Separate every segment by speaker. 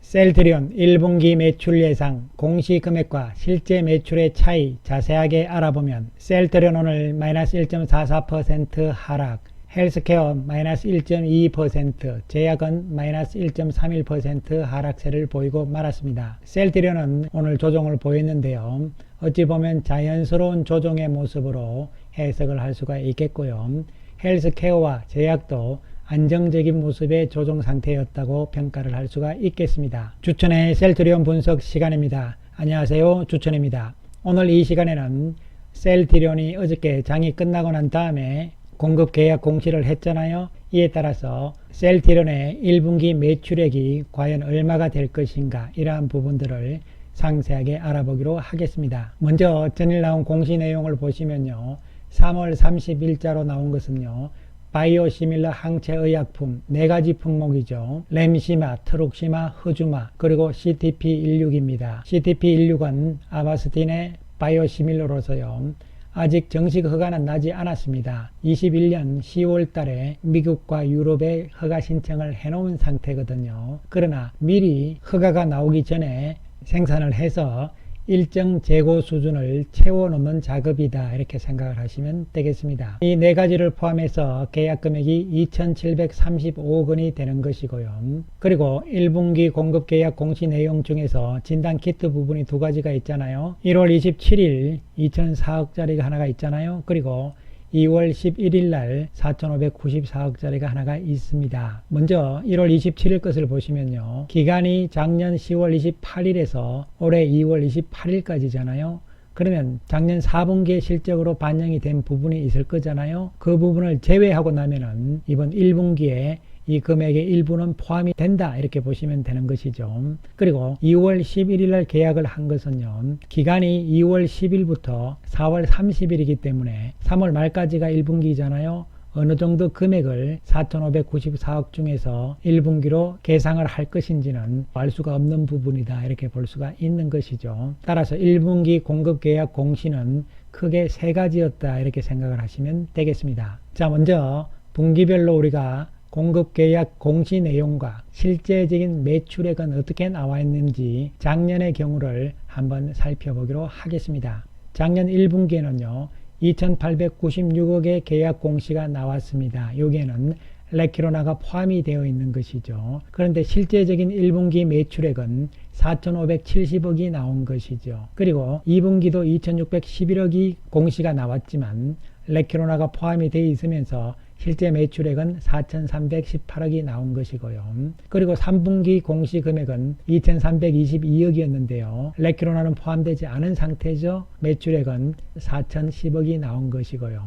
Speaker 1: 셀트리온 1분기 매출 예상, 공시금액과 실제 매출의 차이 자세하게 알아보면 셀트리온 오늘 마이너스 1.44% 하락, 헬스케어 마이너스 1.22%, 제약은 마이너스 1.31% 하락세를 보이고 말았습니다. 셀트리온은 오늘 조정을 보였는데요. 어찌 보면 자연스러운 조정의 모습으로 해석을 할 수가 있겠고요. 헬스케어와 제약도 안정적인 모습의 조정 상태였다고 평가를 할 수가 있겠습니다. 주천의 셀트리온 분석 시간입니다. 안녕하세요, 주천입니다. 오늘 이 시간에는 셀트리온이 어저께 장이 끝나고 난 다음에 공급 계약 공시를 했잖아요. 이에 따라서 셀트리온의 1분기 매출액이 과연 얼마가 될 것인가, 이러한 부분들을 상세하게 알아보기로 하겠습니다. 먼저 전일 나온 공시 내용을 보시면요, 3월 30일자로 나온 것은요, 바이오시밀러 항체의약품 4가지 품목이죠. 램시마, 트룩시마, 흐주마, 그리고 CTP16입니다. CTP16은 아바스틴의 바이오시밀러로서요, 아직 정식 허가는 나지 않았습니다. 21년 10월 달에 미국과 유럽에 허가 신청을 해놓은 상태거든요. 그러나 미리 허가가 나오기 전에 생산을 해서 일정 재고 수준을 채워놓는 작업이다, 이렇게 생각을 하시면 되겠습니다. 이 4가지를 포함해서 계약 금액이 2,735억 원이 되는 것이고요. 그리고 1분기 공급 계약 공시 내용 중에서 진단키트 부분이 2가지가 있잖아요. 1월 27일 2,004억짜리가 하나가 있잖아요. 그리고 2월 11일 날 4,594억짜리가 하나가 있습니다. 먼저 1월 27일 것을 보시면요, 기간이 작년 10월 28일에서 올해 2월 28일까지잖아요. 그러면 작년 4분기에 실적으로 반영이 된 부분이 있을 거잖아요. 그 부분을 제외하고 나면은 이번 1분기에 이 금액의 일부는 포함이 된다, 이렇게 보시면 되는 것이죠. 그리고 2월 11일 날 계약을 한 것은요, 기간이 2월 10일부터 4월 30일이기 때문에 3월 말까지가 1분기잖아요. 어느 정도 금액을 4,594억 중에서 1분기로 계상을 할 것인지는 알 수가 없는 부분이다, 이렇게 볼 수가 있는 것이죠. 따라서 1분기 공급 계약 공시는 크게 3가지였다, 이렇게 생각을 하시면 되겠습니다. 자, 먼저 분기별로 우리가 공급 계약 공시 내용과 실제적인 매출액은 어떻게 나와 있는지 작년의 경우를 한번 살펴보기로 하겠습니다. 작년 1분기에는요, 2,896억의 계약 공시가 나왔습니다. 여기에는 레키로나가 포함이 되어 있는 것이죠. 그런데 실제적인 1분기 매출액은 4,570억이 나온 것이죠. 그리고 2분기도 2,611억이 공시가 나왔지만 레키로나가 포함이 되어 있으면서 실제 매출액은 4,318억이 나온 것이고요. 그리고 3분기 공시 금액은 2,322억이었는데요. 레키로나는 포함되지 않은 상태죠. 매출액은 4,010억이 나온 것이고요.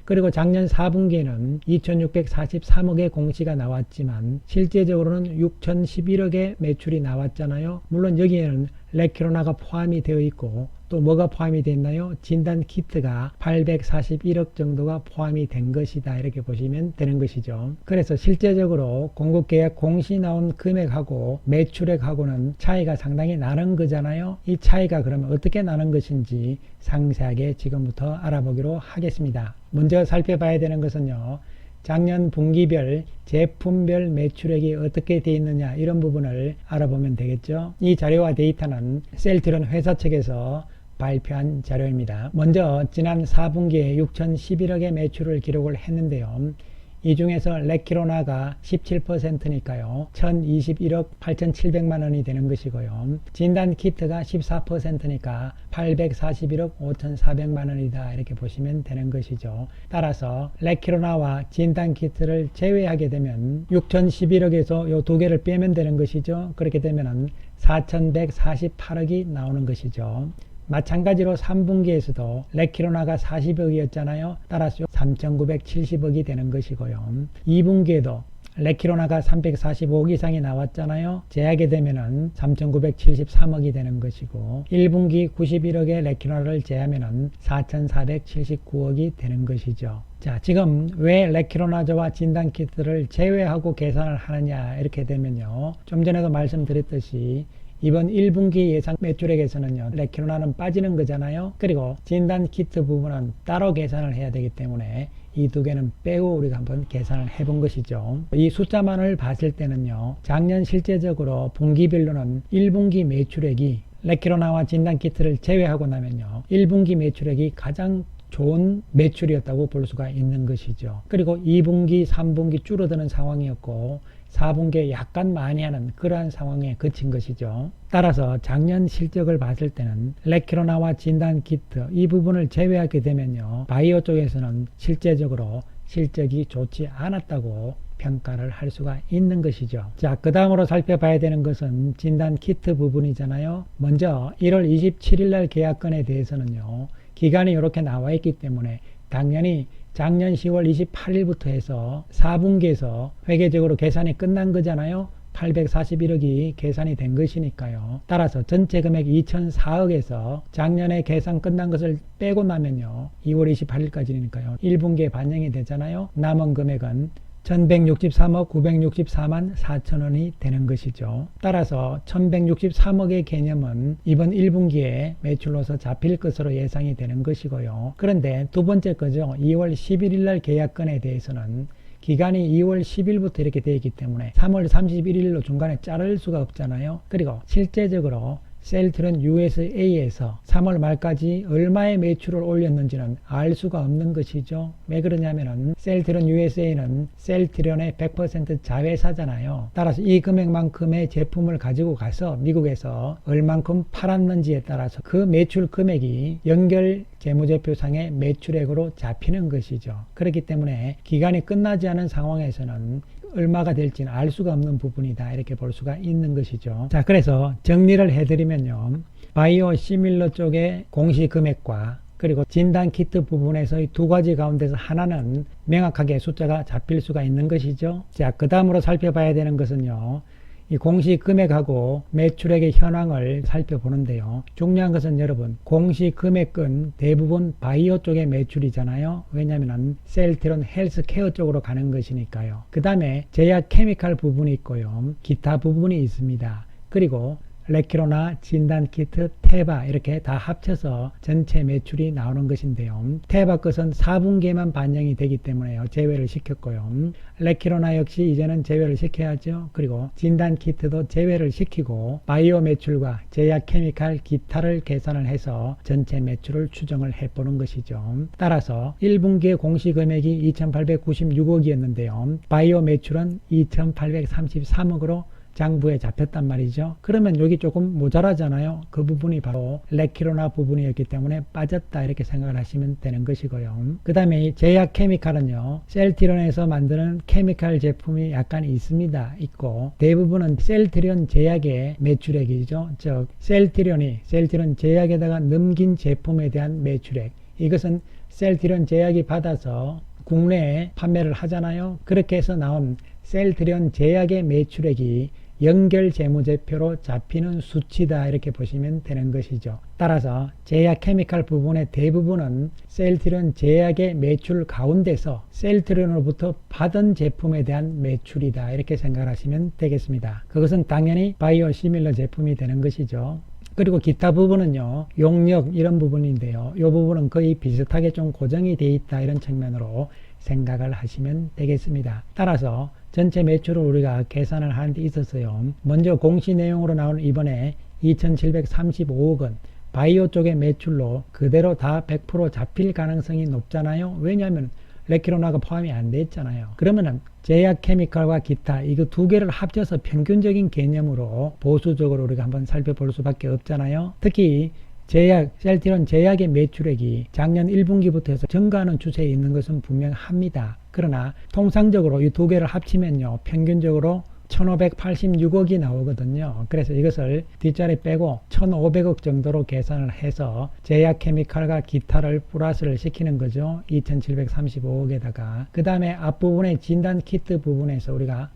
Speaker 1: 그리고 작년 4분기에는 2,643억의 공시가 나왔지만 실제적으로는 6,011억의 매출이 나왔잖아요. 물론 여기에는 레키로나가 포함이 되어 있고 또 뭐가 포함이 됐나요? 진단 키트가 841억 정도가 포함이 된 것이다, 이렇게 보시면 되는 것이죠. 그래서 실제적으로 공급계약 공시 나온 금액하고 매출액하고는 차이가 상당히 나는 거잖아요. 이 차이가 그러면 어떻게 나는 것인지 상세하게 지금부터 알아보기로 하겠습니다. 먼저 살펴봐야 되는 것은요, 작년 분기별 제품별 매출액이 어떻게 되어 있느냐, 이런 부분을 알아보면 되겠죠. 이 자료와 데이터는 셀트리온 회사 측에서 발표한 자료입니다. 먼저 지난 4분기에 6,011억의 매출을 기록을 했는데요. 이 중에서 레키로나가 17%니까요. 1,021억 8,700만 원이 되는 것이고요. 진단키트가 14%니까 841억 5,400만 원이다, 이렇게 보시면 되는 것이죠. 따라서 레키로나와 진단키트를 제외하게 되면 6,011억에서 이 2개를 빼면 되는 것이죠. 그렇게 되면 4,148억이 나오는 것이죠. 마찬가지로 3분기에서도 레키로나가 40억이었잖아요. 따라서 3,970억이 되는 것이고요. 2분기에도 레키로나가 345억 이상이 나왔잖아요. 제하게 되면은 3,973억이 되는 것이고 1분기 91억의 레키로나를 제하면은 4,479억이 되는 것이죠. 자, 지금 왜 레키로나저와 진단키트를 제외하고 계산을 하느냐, 이렇게 되면요, 좀 전에도 말씀드렸듯이 이번 1분기 예상 매출액에서는요, 레키로나는 빠지는 거잖아요. 그리고 진단키트 부분은 따로 계산을 해야 되기 때문에 이 두 개는 빼고 우리가 한번 계산을 해본 것이죠. 이 숫자만을 봤을 때는요, 작년 실제적으로 분기별로는 1분기 매출액이 레키로나와 진단키트를 제외하고 나면요, 1분기 매출액이 가장 좋은 매출이었다고 볼 수가 있는 것이죠. 그리고 2분기, 3분기 줄어드는 상황이었고 4분기에 약간 많이 하는 그러한 상황에 그친 것이죠. 따라서 작년 실적을 봤을 때는 레키로나와 진단키트 이 부분을 제외하게 되면요, 바이오 쪽에서는 실제적으로 실적이 좋지 않았다고 평가를 할 수가 있는 것이죠. 자, 그 다음으로 살펴봐야 되는 것은 진단키트 부분이잖아요. 먼저 1월 27일 날 계약건에 대해서는요, 기간이 이렇게 나와 있기 때문에 당연히 작년 10월 28일부터 해서 4분기에서 회계적으로 계산이 끝난 거잖아요. 841억이 계산이 된 것이니까요. 따라서 전체 금액 2004억에서 작년에 계산 끝난 것을 빼고 나면요, 2월 28일까지니까요 1분기에 반영이 되잖아요. 남은 금액은 1163억 964만 4천원이 되는 것이죠. 따라서 1163억의 개념은 이번 1분기에 매출로서 잡힐 것으로 예상이 되는 것이고요. 그런데 두 번째 거죠. 2월 11일 날 계약건에 대해서는 기간이 2월 10일부터 이렇게 되어 있기 때문에 3월 31일로 중간에 자를 수가 없잖아요. 그리고 실제적으로 셀트리온 USA에서 3월 말까지 얼마의 매출을 올렸는지는 알 수가 없는 것이죠. 왜 그러냐면은 셀트리온 USA는 셀트리온의 100% 자회사잖아요. 따라서 이 금액만큼의 제품을 가지고 가서 미국에서 얼만큼 팔았는지에 따라서 그 매출 금액이 연결 재무제표상의 매출액으로 잡히는 것이죠. 그렇기 때문에 기간이 끝나지 않은 상황에서는 얼마가 될지는 알 수가 없는 부분이다, 이렇게 볼 수가 있는 것이죠. 자, 그래서 정리를 해드리면요, 바이오 시밀러 쪽의 공시금액과 그리고 진단키트 부분에서의 두 가지 가운데서 하나는 명확하게 숫자가 잡힐 수가 있는 것이죠. 자, 그 다음으로 살펴봐야 되는 것은요, 이 공시금액하고 매출액의 현황을 살펴보는데요, 중요한 것은 여러분, 공시금액은 대부분 바이오 쪽의 매출이잖아요. 왜냐하면 셀트리온 헬스케어 쪽으로 가는 것이니까요. 그 다음에 제약 케미칼 부분이 있고요, 기타 부분이 있습니다. 그리고 레키로나, 진단키트, 테바 이렇게 다 합쳐서 전체 매출이 나오는 것인데요, 테바 것은 4분기에만 반영이 되기 때문에요, 제외를 시켰고요. 레키로나 역시 이제는 제외를 시켜야죠. 그리고 진단키트도 제외를 시키고 바이오 매출과 제약 케미칼 기타를 계산을 해서 전체 매출을 추정을 해보는 것이죠. 따라서 1분기의 공시금액이 2896억이었는데요 바이오 매출은 2833억으로 장부에 잡혔단 말이죠. 그러면 여기 조금 모자라잖아요. 그 부분이 바로 레키로나 부분이었기 때문에 빠졌다, 이렇게 생각을 하시면 되는 것이고요. 그 다음에 제약 케미칼은요, 셀트리온에서 만드는 케미칼 제품이 약간 있고 대부분은 셀트리온 제약의 매출액이죠. 즉 셀트리온 제약에다가 넘긴 제품에 대한 매출액, 이것은 셀트리온 제약이 받아서 국내에 판매를 하잖아요. 그렇게 해서 나온 셀트리온 제약의 매출액이 연결 재무제표로 잡히는 수치다, 이렇게 보시면 되는 것이죠. 따라서 제약 케미칼 부분의 대부분은 셀트리온 제약의 매출 가운데서 셀트리온으로부터 받은 제품에 대한 매출이다, 이렇게 생각하시면 되겠습니다. 그것은 당연히 바이오 시밀러 제품이 되는 것이죠. 그리고 기타 부분은요, 용역 이런 부분인데요, 이 부분은 거의 비슷하게 좀 고정이 되어 있다, 이런 측면으로 생각을 하시면 되겠습니다. 따라서 전체 매출을 우리가 계산을 하는 데 있어서요, 먼저 공시 내용으로 나오는 이번에 2735억은 바이오 쪽의 매출로 그대로 다 100% 잡힐 가능성이 높잖아요. 왜냐하면 레키로나가 포함이 안 돼 있잖아요. 그러면은 제약 케미칼과 기타 이거 두 개를 합쳐서 평균적인 개념으로 보수적으로 우리가 한번 살펴볼 수밖에 없잖아요. 특히 셀트리온 제약의 매출액이 작년 1분기부터 해서 증가하는 추세에 있는 것은 분명합니다. 그러나 통상적으로 이 두 개를 합치면요, 평균적으로 1586억이 나오거든요. 그래서 이것을 뒷자리 빼고 1500억 정도로 계산을 해서 제약 케미칼과 기타를 플러스를 시키는 거죠. 2735억에다가. 그 다음에 앞부분의 진단 키트 부분에서 우리가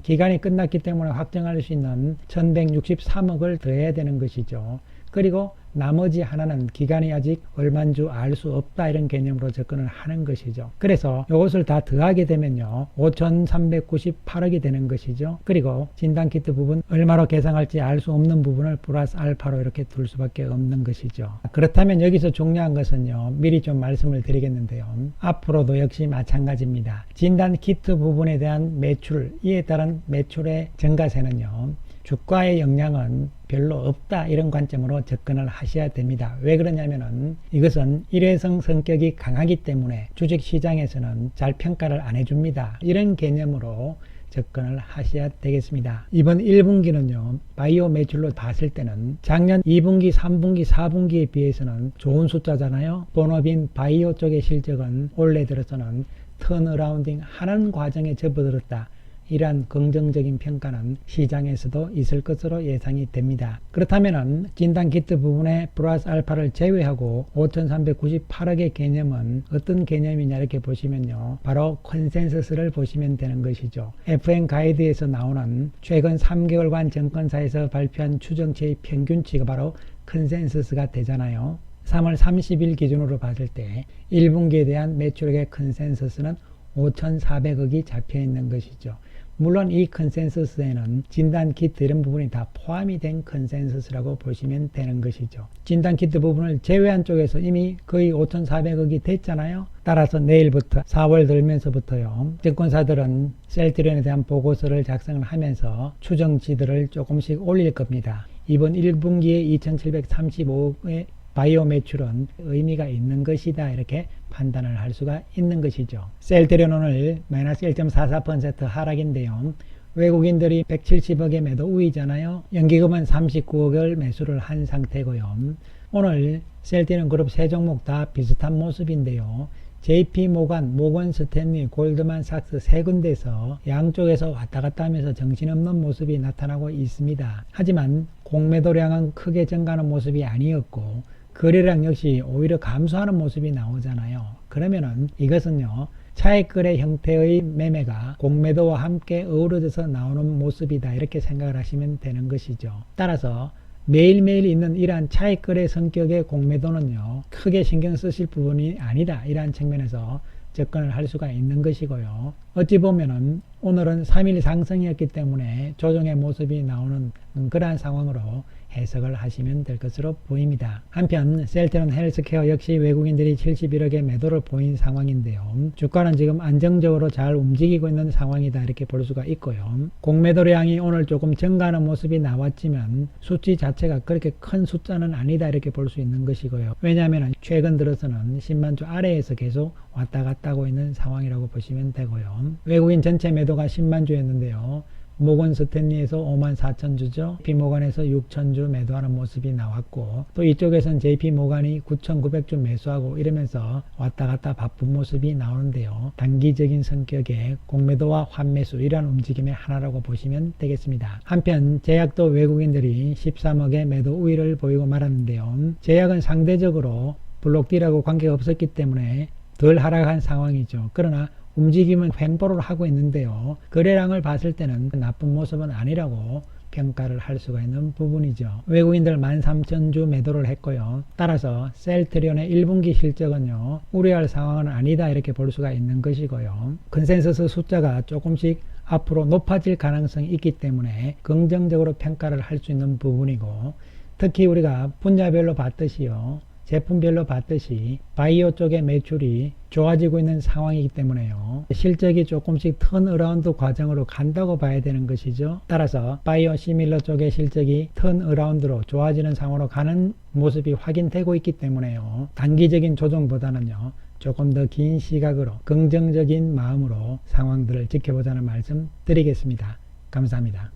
Speaker 1: 기간이 끝났기 때문에 확정할 수 있는 1163억을 더해야 되는 것이죠. 그리고 나머지 하나는 기간이 아직 얼마인 줄 알 수 없다 이런 개념으로 접근을 하는 것이죠. 그래서 이것을 다 더하게 되면요 5,398억이 되는 것이죠. 그리고 진단키트 부분 얼마로 계산할지 알 수 없는 부분을 플러스 알파로 이렇게 둘 수밖에 없는 것이죠. 그렇다면 여기서 중요한 것은요 미리 좀 말씀을 드리겠는데요, 앞으로도 역시 마찬가지입니다. 진단키트 부분에 대한 매출, 이에 따른 매출의 증가세는요 주가의 영향은 별로 없다 이런 관점으로 접근을 하셔야 됩니다. 왜 그러냐면은 이것은 일회성 성격이 강하기 때문에 주식시장에서는 잘 평가를 안 해줍니다. 이런 개념으로 접근을 하셔야 되겠습니다. 이번 1분기는요 바이오 매출로 봤을 때는 작년 2분기, 3분기, 4분기에 비해서는 좋은 숫자잖아요. 본업인 바이오 쪽의 실적은 올해 들어서는 턴어라운딩 하는 과정에 접어들었다, 이러한 긍정적인 평가는 시장에서도 있을 것으로 예상이 됩니다. 그렇다면 진단키트 부분의 플러스 알파를 제외하고 5,398억의 개념은 어떤 개념이냐 이렇게 보시면요 바로 컨센서스를 보시면 되는 것이죠. FM 가이드에서 나오는 최근 3개월간 증권사에서 발표한 추정치의 평균치가 바로 컨센서스가 되잖아요. 3월 30일 기준으로 봤을 때 1분기에 대한 매출액의 컨센서스는 5,400억이 잡혀 있는 것이죠. 물론 이 컨센서스에는 진단키트 이런 부분이 다 포함이 된 컨센서스라고 보시면 되는 것이죠. 진단키트 부분을 제외한 쪽에서 이미 거의 5,400억이 됐잖아요. 따라서 내일부터 4월 들면서부터요 증권사들은 셀트리온에 대한 보고서를 작성을 하면서 추정치들을 조금씩 올릴 겁니다. 이번 1분기에 2,735억의 바이오 매출은 의미가 있는 것이다 이렇게 판단을 할 수가 있는 것이죠. 셀트리온 오늘 마이너스 1.44% 하락인데요. 외국인들이 170억의 매도 우위잖아요. 연기금은 39억을 매수를 한 상태고요. 오늘 셀트리온 그룹 세 종목 다 비슷한 모습인데요. JP모간, 모건스탠리, 골드만삭스 세 군데서 양쪽에서 왔다 갔다 하면서 정신없는 모습이 나타나고 있습니다. 하지만 공매도량은 크게 증가하는 모습이 아니었고 거래량 역시 오히려 감소하는 모습이 나오잖아요. 그러면은 이것은요 차익거래 형태의 매매가 공매도와 함께 어우러져서 나오는 모습이다 이렇게 생각을 하시면 되는 것이죠. 따라서 매일매일 있는 이러한 차익거래 성격의 공매도는요 크게 신경 쓰실 부분이 아니다, 이러한 측면에서 접근을 할 수가 있는 것이고요. 어찌 보면은 오늘은 3일 상승이었기 때문에 조정의 모습이 나오는 그러한 상황으로 해석을 하시면 될 것으로 보입니다. 한편 셀트리온 헬스케어 역시 외국인들이 71억의 매도를 보인 상황인데요. 주가는 지금 안정적으로 잘 움직이고 있는 상황이다 이렇게 볼 수가 있고요. 공매도량이 오늘 조금 증가하는 모습이 나왔지만 수치 자체가 그렇게 큰 숫자는 아니다 이렇게 볼 수 있는 것이고요. 왜냐하면 최근 들어서는 10만주 아래에서 계속 왔다 갔다 하고 있는 상황이라고 보시면 되고요. 외국인 전체 매도가 10만주였는데요. 모건 스탠리에서 54,000주죠. JP모간에서 6,000주 매도하는 모습이 나왔고 또 이쪽에선 JP모간이 9,900주 매수하고 이러면서 왔다 갔다 바쁜 모습이 나오는데요. 단기적인 성격의 공매도와 환매수 이러한 움직임의 하나라고 보시면 되겠습니다. 한편 제약도 외국인들이 13억의 매도 우위를 보이고 말았는데요. 제약은 상대적으로 블록딜하고 관계가 없었기 때문에 덜 하락한 상황이죠. 그러나 움직임은 횡보를 하고 있는데요. 거래량을 봤을 때는 나쁜 모습은 아니라고 평가를 할 수가 있는 부분이죠. 외국인들 13,000주 매도를 했고요. 따라서 셀트리온의 1분기 실적은요 우려할 상황은 아니다 이렇게 볼 수가 있는 것이고요. 컨센서스 숫자가 조금씩 앞으로 높아질 가능성이 있기 때문에 긍정적으로 평가를 할 수 있는 부분이고, 특히 우리가 분야별로 봤듯이요 제품별로 봤듯이 바이오 쪽의 매출이 좋아지고 있는 상황이기 때문에요. 실적이 조금씩 턴어라운드 과정으로 간다고 봐야 되는 것이죠. 따라서 바이오 시밀러 쪽의 실적이 턴어라운드로 좋아지는 상황으로 가는 모습이 확인되고 있기 때문에요. 단기적인 조정보다는요. 조금 더 긴 시각으로 긍정적인 마음으로 상황들을 지켜보자는 말씀 드리겠습니다. 감사합니다.